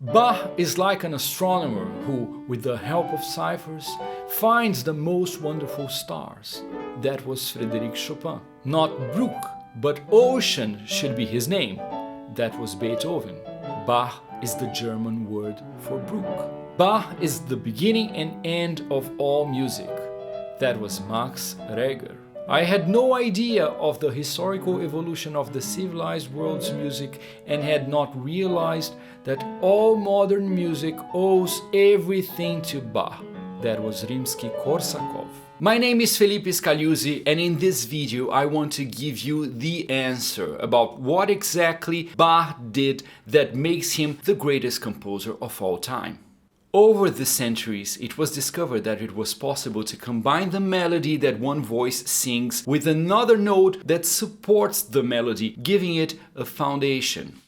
Bach is like an astronomer who, with the help of ciphers, finds the most wonderful stars. That was Frédéric Chopin. Not Brook, but Ocean should be his name. That was Beethoven. Bach is the German word for brook. Bach is the beginning and end of all music. That was Max Reger. I had no idea of the historical evolution of the civilized world's music and had not realized that all modern music owes everything to Bach. That was Rimsky-Korsakov. My name is Felipe Scaliuzzi, and in this video I want to give you the answer about what exactly Bach did that makes him the greatest composer of all time. Over the centuries, it was discovered that it was possible to combine the melody that one voice sings with another note that supports the melody, giving it a foundation.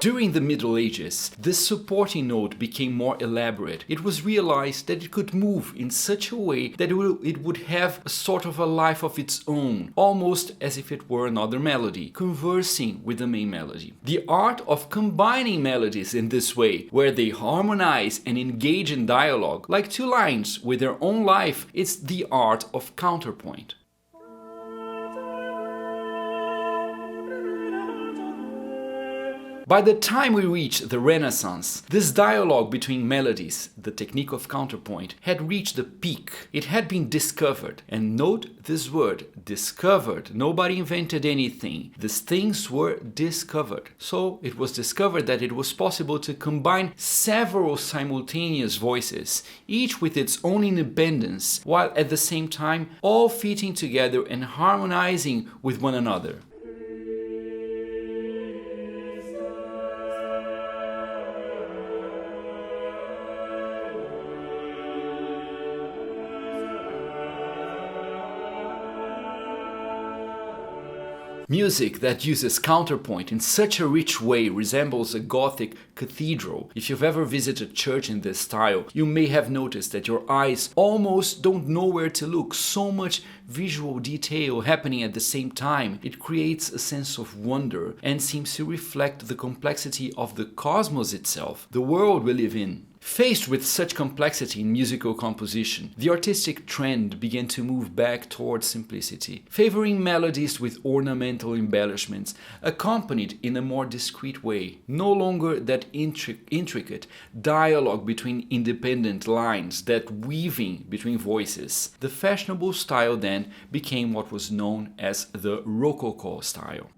During the Middle Ages, this supporting note became more elaborate. It was realized that it could move in such a way that it would have a sort of a life of its own, almost as if it were another melody, conversing with the main melody. The art of combining melodies in this way, where they harmonize and engage in dialogue, like two lines with their own life, is the art of counterpoint. By the time we reach the Renaissance, this dialogue between melodies, the technique of counterpoint, had reached the peak. It had been discovered. And note this word, discovered. Nobody invented anything. These things were discovered. So it was discovered that it was possible to combine several simultaneous voices, each with its own independence, while at the same time all fitting together and harmonizing with one another. Music that uses counterpoint in such a rich way resembles a Gothic cathedral. If you've ever visited a church in this style, you may have noticed that your eyes almost don't know where to look. So much visual detail happening at the same time. It creates a sense of wonder and seems to reflect the complexity of the cosmos itself, the world we live in. Faced with such complexity in musical composition, the artistic trend began to move back towards simplicity, favoring melodies with ornamental embellishments, accompanied in a more discreet way, no longer that intricate dialogue between independent lines, that weaving between voices. The fashionable style then became what was known as the Rococo style.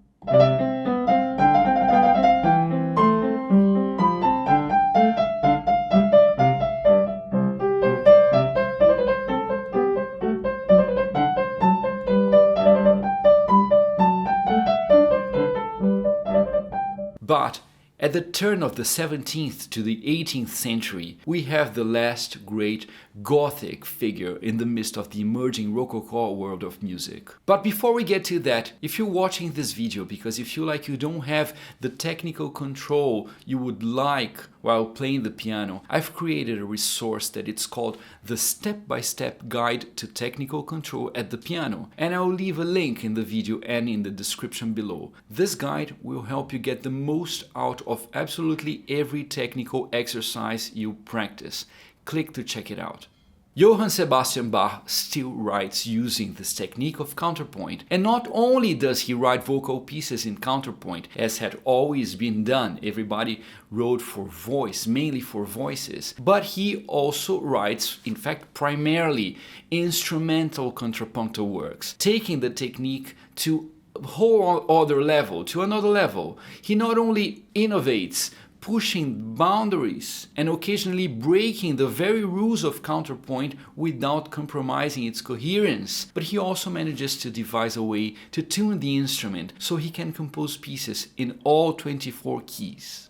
But at the turn of the 17th to the 18th century, we have the last great Gothic figure in the midst of the emerging Rococo world of music. But before we get to that, if you're watching this video because you feel like you don't have the technical control you would like while playing the piano, I've created a resource that it's called the Step-by-Step Guide to Technical Control at the Piano, and I'll leave a link in the video and in the description below. This guide will help you get the most out of absolutely every technical exercise you practice. Click to check it out. Johann Sebastian Bach still writes using this technique of counterpoint, and not only does he write vocal pieces in counterpoint, as had always been done, everybody wrote for voice, mainly for voices, but he also writes, in fact primarily, instrumental contrapuntal works, taking the technique to a whole other level, to another level. He not only innovates, pushing boundaries and occasionally breaking the very rules of counterpoint without compromising its coherence, but he also manages to devise a way to tune the instrument so he can compose pieces in all 24 keys.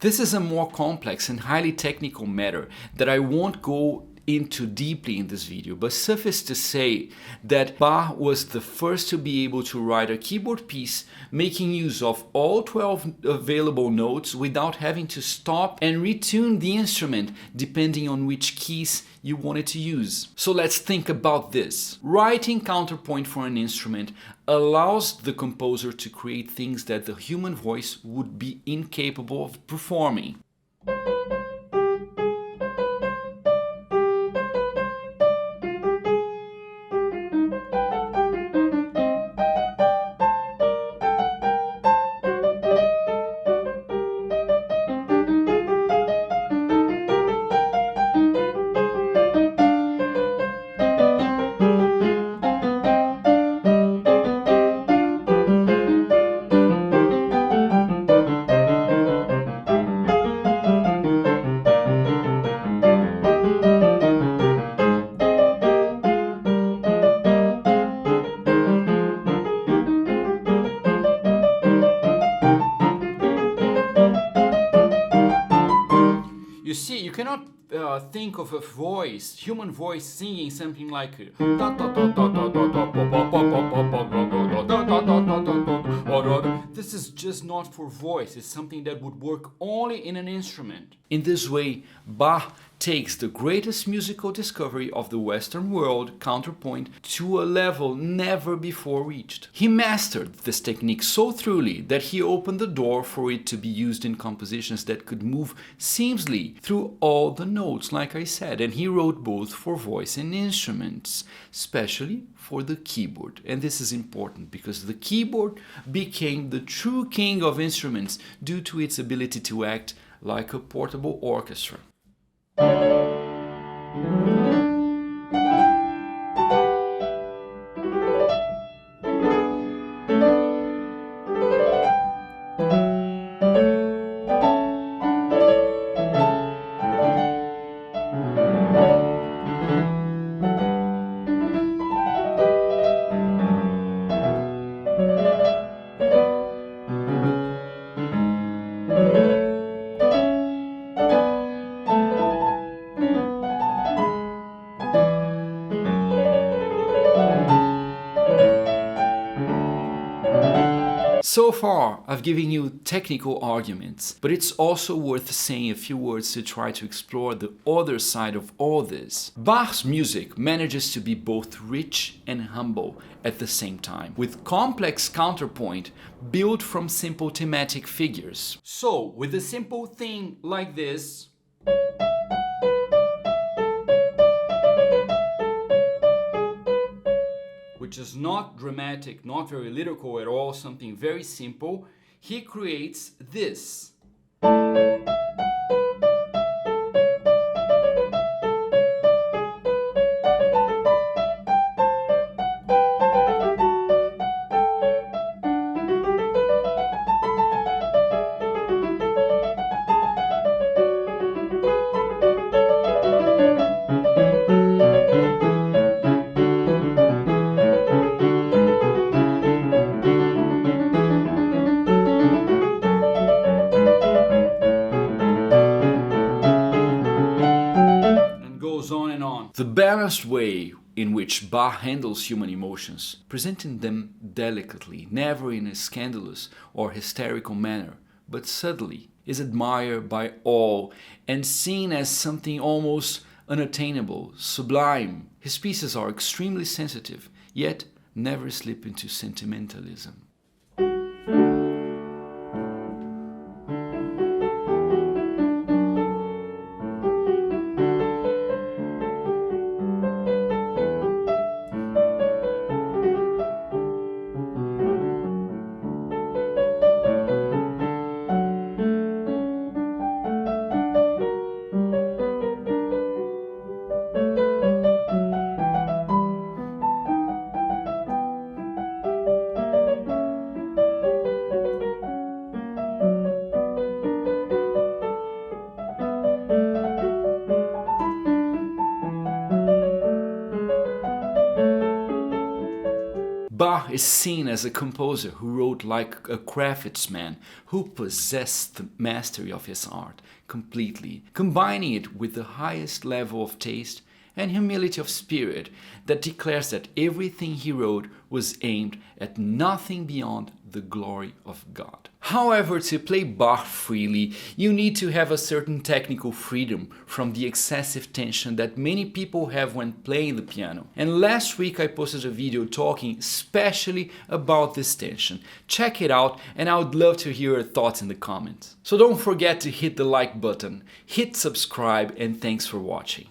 This is a more complex and highly technical matter that I won't go into deeply in this video, but suffice to say that Bach was the first to be able to write a keyboard piece making use of all 12 available notes without having to stop and retune the instrument depending on which keys you wanted to use. So let's think about this. Writing counterpoint for an instrument allows the composer to create things that the human voice would be incapable of performing. You see, you cannot think of a voice, human voice, singing something like this is just not for voice. It's something that would work only in an instrument. In this way, Bach takes the greatest musical discovery of the Western world, counterpoint, to a level never before reached. He mastered this technique so thoroughly that he opened the door for it to be used in compositions that could move seamlessly through all the notes, like I said, and he wrote both for voice and instruments, especially for the keyboard. And this is important because the keyboard became the true king of instruments due to its ability to act like a portable orchestra. So far, I've given you technical arguments, but it's also worth saying a few words to try to explore the other side of all this. Bach's music manages to be both rich and humble at the same time, with complex counterpoint built from simple thematic figures. So, with a simple thing like this, which is not dramatic, not very lyrical at all, something very simple, he creates this. The balanced way in which Bach handles human emotions, presenting them delicately, never in a scandalous or hysterical manner, but subtly, is admired by all and seen as something almost unattainable, sublime. His pieces are extremely sensitive, yet never slip into sentimentalism. is seen as a composer who wrote like a craftsman who possessed the mastery of his art completely, combining it with the highest level of taste and humility of spirit that declares that everything he wrote was aimed at nothing beyond the glory of God. However, to play Bach freely, you need to have a certain technical freedom from the excessive tension that many people have when playing the piano. And last week I posted a video talking especially about this tension. Check it out and I would love to hear your thoughts in the comments. So don't forget to hit the like button, hit subscribe, and thanks for watching.